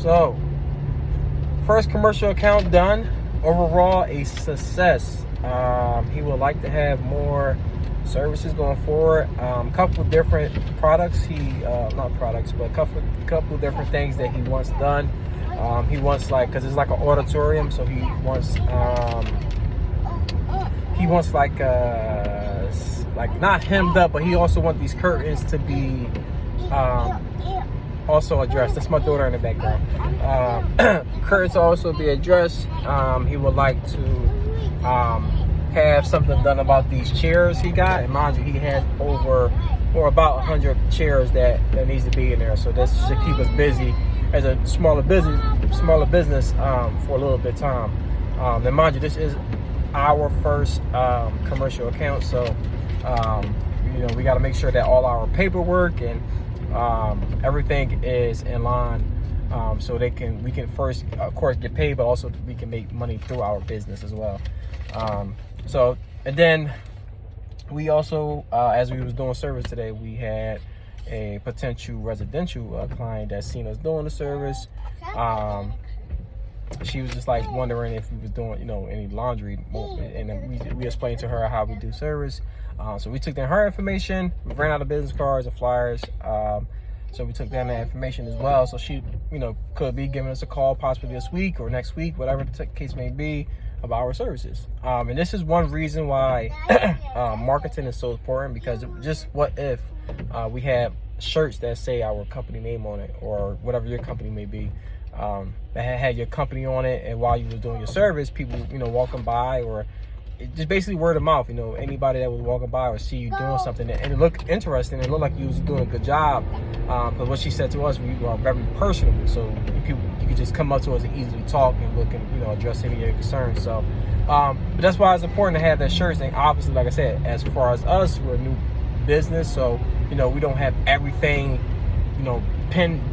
So, first commercial account done. Overall, a success. He would like to have more services going forward. Couple different products. Not products, but couple different things that he wants done. He wants because it's like an auditorium, so he wants like not hemmed up, but he also wants these curtains to be also addressed. That's my daughter in the background. Curtains also be addressed. He would like to have something done about these chairs he got. And mind you, he has about 100 chairs that needs to be in there. So this should keep us busy as a smaller business for a little bit of time. And mind you, this is our first commercial account, so we got to make sure that all our paperwork and everything is in line, so we can first, of course, get paid, but also we can make money through our business as well. And then we also, as we was doing service today, we had a potential residential client that seen us doing the service. She was just like wondering if we was doing, any laundry, and then we explained to her how we do service. So we took down her information. We ran out of business cards and flyers. So we took down that information as well. So she, could be giving us a call possibly this week or next week, whatever the case may be, about our services. And this is one reason why marketing is so important, because just what if we have shirts that say our company name on it, or whatever your company may be, that had your company on it, and while you was doing your service, people, walking by, or just basically word of mouth, anybody that was walking by or see you doing something and it looked interesting, it looked like you was doing a good job. But what she said to us, we are very personable, so you could just come up to us and easily talk and look and address any of your concerns. So but that's why it's important to have that shirt. And obviously, like I said, as far as us, we're a new business, so we don't have everything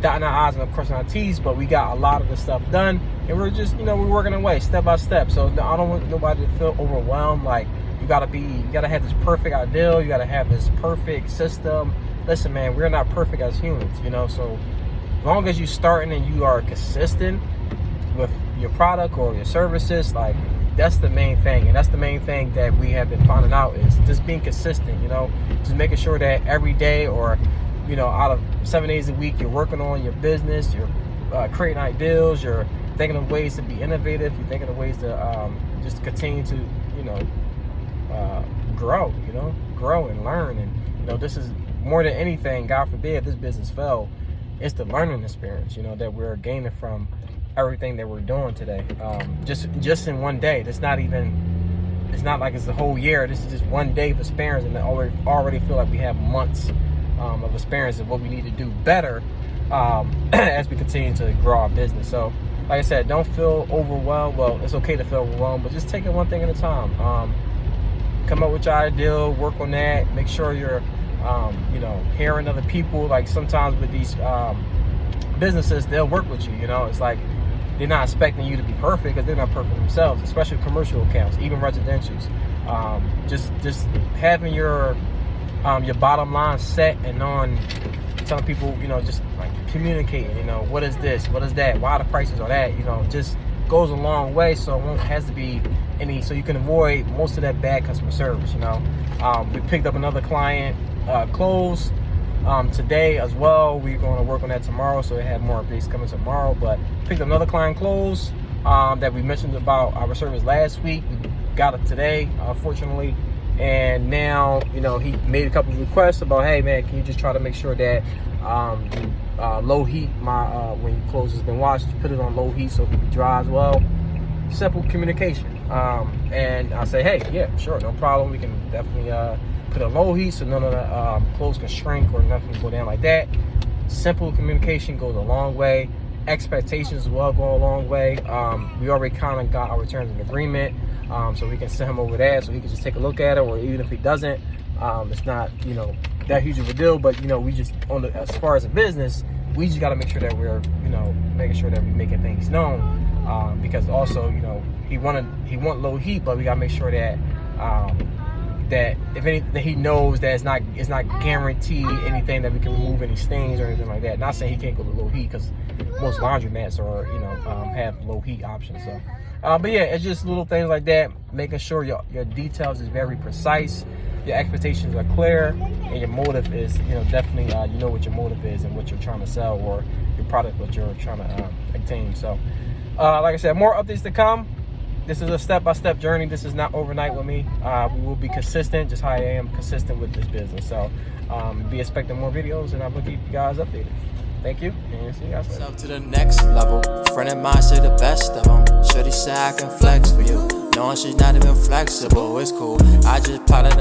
dotting our I's and crossing our T's, but we got a lot of the stuff done, and we're just, we're working away step by step. So I don't want nobody to feel overwhelmed, like you gotta have this perfect ideal, you gotta have this perfect system. Listen, man, we're not perfect as humans, so as long as you're starting and you are consistent with your product or your services, like that's the main thing. And that's the main thing that we have been finding out, is just being consistent, just making sure that every day, or out of 7 days a week, you're working on your business, you're creating ideals, you're thinking of ways to be innovative, you're thinking of ways to just continue to, grow and learn. And, this is more than anything, God forbid, if this business fell, it's the learning experience, that we're gaining from everything that we're doing today. Just in one day. It's not like it's the whole year. This is just one day of experience, and I already feel like we have months of experience of what we need to do better as we continue to grow our business. So like I said, don't feel overwhelmed. Well, it's okay to feel overwhelmed, but just take it one thing at a time. Come up with your ideal, work on that, make sure you're hearing other people. Like sometimes with these businesses, they'll work with you, it's like they're not expecting you to be perfect, because they're not perfect themselves, especially commercial accounts, even residentials. Just having your bottom line set, and on telling people, just like communicating, what is this, what is that, why the prices are that, just goes a long way. So it won't has to be any, so you can avoid most of that bad customer service. We picked up another client close today as well. We're going to work on that tomorrow, so we have more updates coming tomorrow. But picked up another client close that we mentioned about our service last week. We got it today, fortunately. And now, he made a couple of requests about, hey man, can you just try to make sure that low heat, when your clothes has been washed, put it on low heat so it can be dry as well. Simple communication. And I say, hey, yeah, sure, no problem. We can definitely put it on low heat so none of the clothes can shrink or nothing can go down like that. Simple communication goes a long way. Expectations as well go a long way. We already kind of got our terms of agreement. So we can send him over there so he can just take a look at it, or even if he doesn't, it's not, that huge of a deal. But, we just, as far as a business, we just got to make sure that we're, making sure that we're making things known. Because also, he want low heat, but we got to make sure that, that if anything, he knows that it's not guaranteed anything that we can remove any stains or anything like that. Not saying he can't go to low heat, because most laundromats are, have low heat options. So, but yeah, it's just little things like that, making sure your details is very precise, your expectations are clear, and your motive is, definitely, you know what your motive is and what you're trying to sell, or your product, what you're trying to obtain. So, like I said, more updates to come. This is a step-by-step journey. This is not overnight with me. We will be consistent, just how I am consistent with this business. So be expecting more videos, and I'm going to keep you guys updated. Thank you, and see you guys later. Up to the next level. Friend of mine say the best of them. Shorty say I can flex for you. Knowing she's not even flexible, it's cool. I just plotted